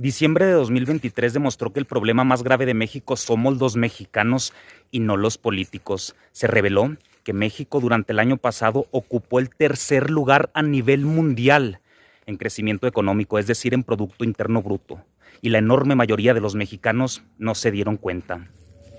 Diciembre de 2023 demostró que el problema más grave de México somos los mexicanos y no los políticos. Se reveló que México durante el año pasado ocupó el tercer lugar a nivel mundial en crecimiento económico, es decir, en Producto Interno Bruto, y la enorme mayoría de los mexicanos no se dieron cuenta.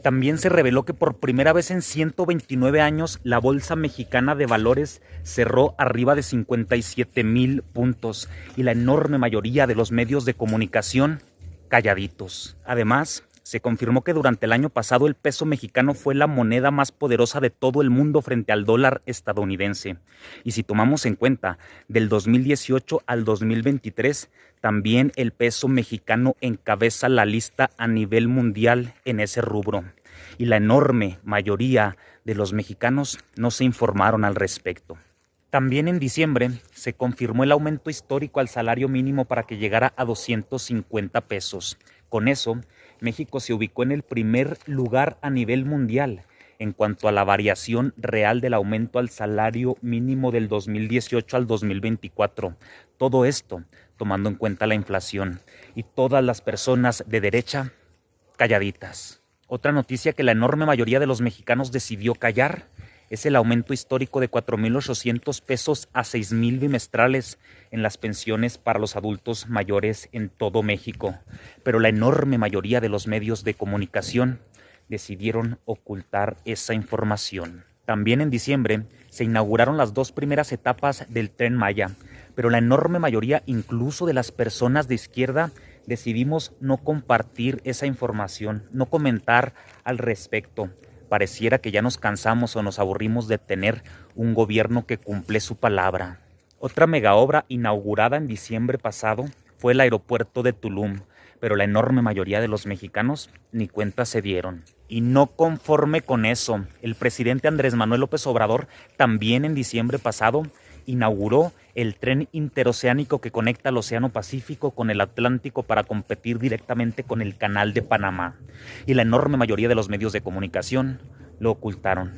También se reveló que por primera vez en 129 años la Bolsa Mexicana de Valores cerró arriba de 57,000 puntos y la enorme mayoría de los medios de comunicación calladitos. Además, se confirmó que durante el año pasado el peso mexicano fue la moneda más poderosa de todo el mundo frente al dólar estadounidense. Y si tomamos en cuenta del 2018 al 2023, también el peso mexicano encabeza la lista a nivel mundial en ese rubro. Y la enorme mayoría de los mexicanos no se informaron al respecto. También en diciembre se confirmó el aumento histórico al salario mínimo para que llegara a 250 pesos. Con eso, México se ubicó en el primer lugar a nivel mundial en cuanto a la variación real del aumento al salario mínimo del 2018 al 2024. Todo esto tomando en cuenta la inflación y todas las personas de derecha calladitas. Otra noticia que la enorme mayoría de los mexicanos decidió callar es el aumento histórico de 4,800 pesos a 6,000 bimestrales en las pensiones para los adultos mayores en todo México. Pero la enorme mayoría de los medios de comunicación decidieron ocultar esa información. También en diciembre se inauguraron las 2 primeras etapas del Tren Maya, pero la enorme mayoría, incluso de las personas de izquierda, decidimos no compartir esa información, no comentar al respecto. Pareciera que ya nos cansamos o nos aburrimos de tener un gobierno que cumple su palabra. Otra megaobra inaugurada en diciembre pasado fue el aeropuerto de Tulum, pero la enorme mayoría de los mexicanos ni cuenta se dieron. Y no conforme con eso, el presidente Andrés Manuel López Obrador también en diciembre pasado inauguró el tren interoceánico que conecta el Océano Pacífico con el Atlántico para competir directamente con el Canal de Panamá. Y la enorme mayoría de los medios de comunicación lo ocultaron.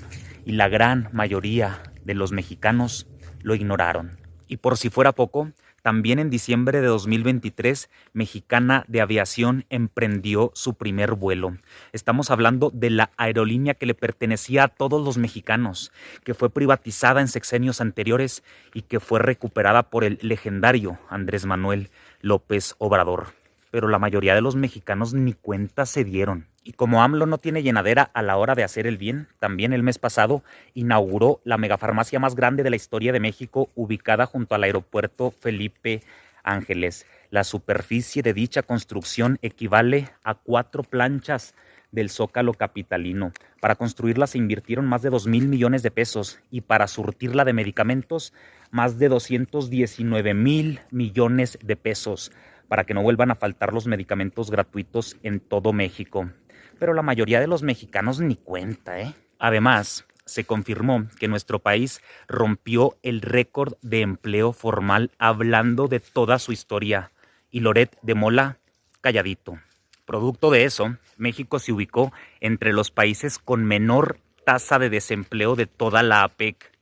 Y la gran mayoría de los mexicanos lo ignoraron. Y por si fuera poco, también en diciembre de 2023, Mexicana de Aviación emprendió su primer vuelo. Estamos hablando de la aerolínea que le pertenecía a todos los mexicanos, que fue privatizada en sexenios anteriores y que fue recuperada por el legendario Andrés Manuel López Obrador. Pero la mayoría de los mexicanos ni cuenta se dieron. Y como AMLO no tiene llenadera a la hora de hacer el bien, también el mes pasado inauguró la megafarmacia más grande de la historia de México, ubicada junto al aeropuerto Felipe Ángeles. La superficie de dicha construcción equivale a 4 planchas del Zócalo capitalino. Para construirla se invirtieron más de 2,000 millones de pesos y para surtirla de medicamentos más de 219,000 millones de pesos, para que no vuelvan a faltar los medicamentos gratuitos en todo México. Pero la mayoría de los mexicanos ni cuenta, ¿eh? Además, se confirmó que nuestro país rompió el récord de empleo formal hablando de toda su historia. Y Loret de Mola, calladito. Producto de eso, México se ubicó entre los países con menor tasa de desempleo de toda la APEC.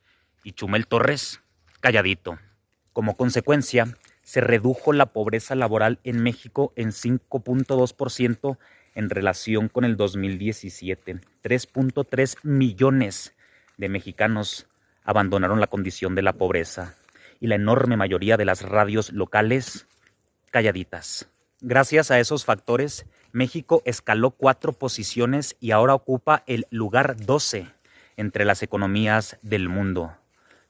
Y Chumel Torres, calladito. Como consecuencia, se redujo la pobreza laboral en México en 5,2% en relación con el 2017. 3,3 millones de mexicanos abandonaron la condición de la pobreza y la enorme mayoría de las radios locales calladitas. Gracias a esos factores, México escaló 4 posiciones y ahora ocupa el lugar 12 entre las economías del mundo.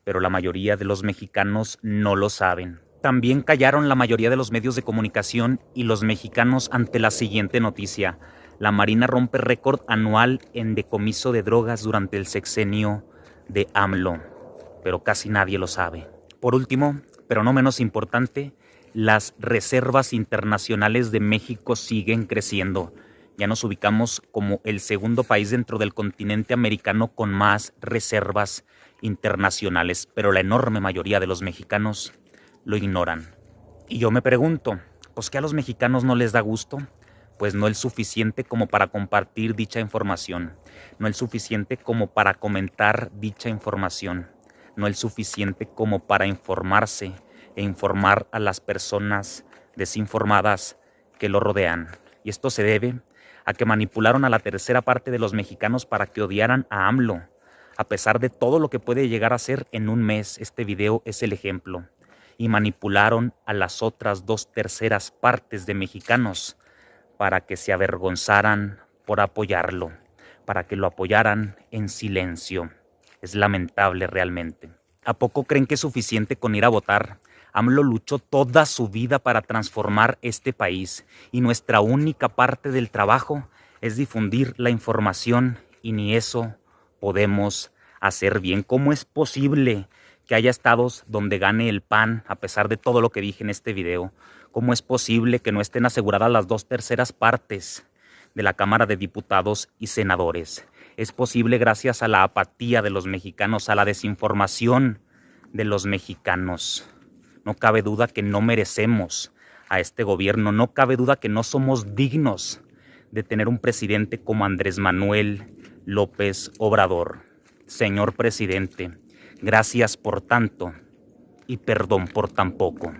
Pero la mayoría de los mexicanos no lo saben. También callaron la mayoría de los medios de comunicación y los mexicanos ante la siguiente noticia. La Marina rompe récord anual en decomiso de drogas durante el sexenio de AMLO, pero casi nadie lo sabe. Por último, pero no menos importante, las reservas internacionales de México siguen creciendo. Ya nos ubicamos como el segundo país dentro del continente americano con más reservas internacionales, pero la enorme mayoría de los mexicanos lo ignoran. Y yo me pregunto, ¿pues qué a los mexicanos no les da gusto? Pues no el suficiente como para compartir dicha información, no el suficiente como para comentar dicha información, no el suficiente como para informarse e informar a las personas desinformadas que lo rodean. Y esto se debe a que manipularon a la tercera parte de los mexicanos para que odiaran a AMLO. A pesar de todo lo que puede llegar a ser en un mes, este video es el ejemplo. Y manipularon a las otras 2/3 partes de mexicanos para que se avergonzaran por apoyarlo, para que lo apoyaran en silencio. Es lamentable realmente. ¿A poco creen que es suficiente con ir a votar? AMLO luchó toda su vida para transformar este país y nuestra única parte del trabajo es difundir la información y ni eso podemos hacer bien. ¿Cómo es posible que haya estados donde gane el PAN a pesar de todo lo que dije en este video? ¿Cómo es posible que no estén aseguradas las 2/3 partes de la Cámara de Diputados y Senadores? Es posible gracias a la apatía de los mexicanos, a la desinformación de los mexicanos. No cabe duda que no merecemos a este gobierno, no cabe duda que no somos dignos de tener un presidente como Andrés Manuel López Obrador. Señor presidente, gracias por tanto y perdón por tan poco.